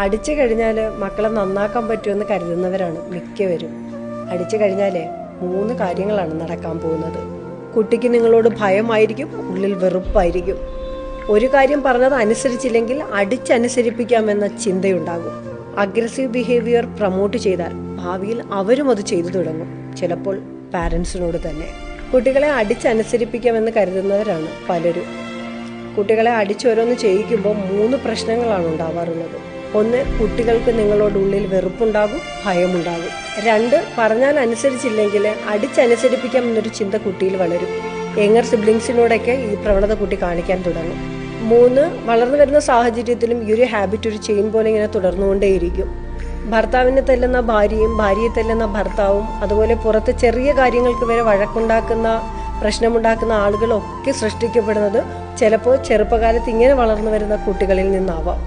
അടിച്ചു കഴിഞ്ഞാൽ മക്കളെ നന്നാക്കാൻ പറ്റുമെന്ന് കരുതുന്നവരാണ് മിക്കവരും. അടിച്ചു കഴിഞ്ഞാൽ 3 കാര്യങ്ങളാണ് നടക്കാൻ പോകുന്നത്. കുട്ടിക്ക് നിങ്ങളോട് ഭയമായിരിക്കും, ഉള്ളിൽ വെറുപ്പായിരിക്കും. ഒരു കാര്യം പറഞ്ഞത് അനുസരിച്ചില്ലെങ്കിൽ അടിച്ചനുസരിപ്പിക്കാമെന്ന ചിന്തയുണ്ടാകും. അഗ്രസീവ് ബിഹേവിയർ പ്രൊമോട്ട് ചെയ്താൽ ഭാവിയിൽ അവരും അത് ചെയ്തു തുടങ്ങും, ചിലപ്പോൾ പാരൻസിനോട് തന്നെ. കുട്ടികളെ അടിച്ചനുസരിപ്പിക്കാമെന്ന് കരുതുന്നവരാണ് പലരും. കുട്ടികളെ അടിച്ചോരോന്ന് ചെയ്യിക്കുമ്പോൾ 3 പ്രശ്നങ്ങളാണ് ഉണ്ടാവാറുള്ളത്. 1, കുട്ടികൾക്ക് നിങ്ങളോടുള്ളിൽ വെറുപ്പുണ്ടാകും, ഭയമുണ്ടാകും. 2, പറഞ്ഞാൽ അനുസരിച്ചില്ലെങ്കിൽ അടിച്ചനുസരിപ്പിക്കാം എന്നൊരു ചിന്ത കുട്ടിയിൽ വളരും. യങ്ങർ സിബ്ലിങ്സിനോടൊക്കെ ഈ പ്രവണത കുട്ടി കാണിക്കാൻ തുടങ്ങും. 3, വളർന്നു വരുന്ന സാഹചര്യത്തിലും ഈ ഒരു ഹാബിറ്റ് ഒരു ചെയിൻ പോലെ ഇങ്ങനെ തുടർന്നുകൊണ്ടേയിരിക്കും. ഭർത്താവിനെ തല്ലുന്ന ഭാര്യയും ഭാര്യയെ തല്ലുന്ന ഭർത്താവും, അതുപോലെ പുറത്ത് ചെറിയ കാര്യങ്ങൾക്ക് വരെ വഴക്കുണ്ടാക്കുന്ന, പ്രശ്നമുണ്ടാക്കുന്ന ആളുകളൊക്കെ സൃഷ്ടിക്കപ്പെടുന്നത് ചിലപ്പോൾ ചെറുപ്പകാലത്ത് ഇങ്ങനെ വളർന്നു വരുന്ന കുട്ടികളിൽ നിന്നാവാം.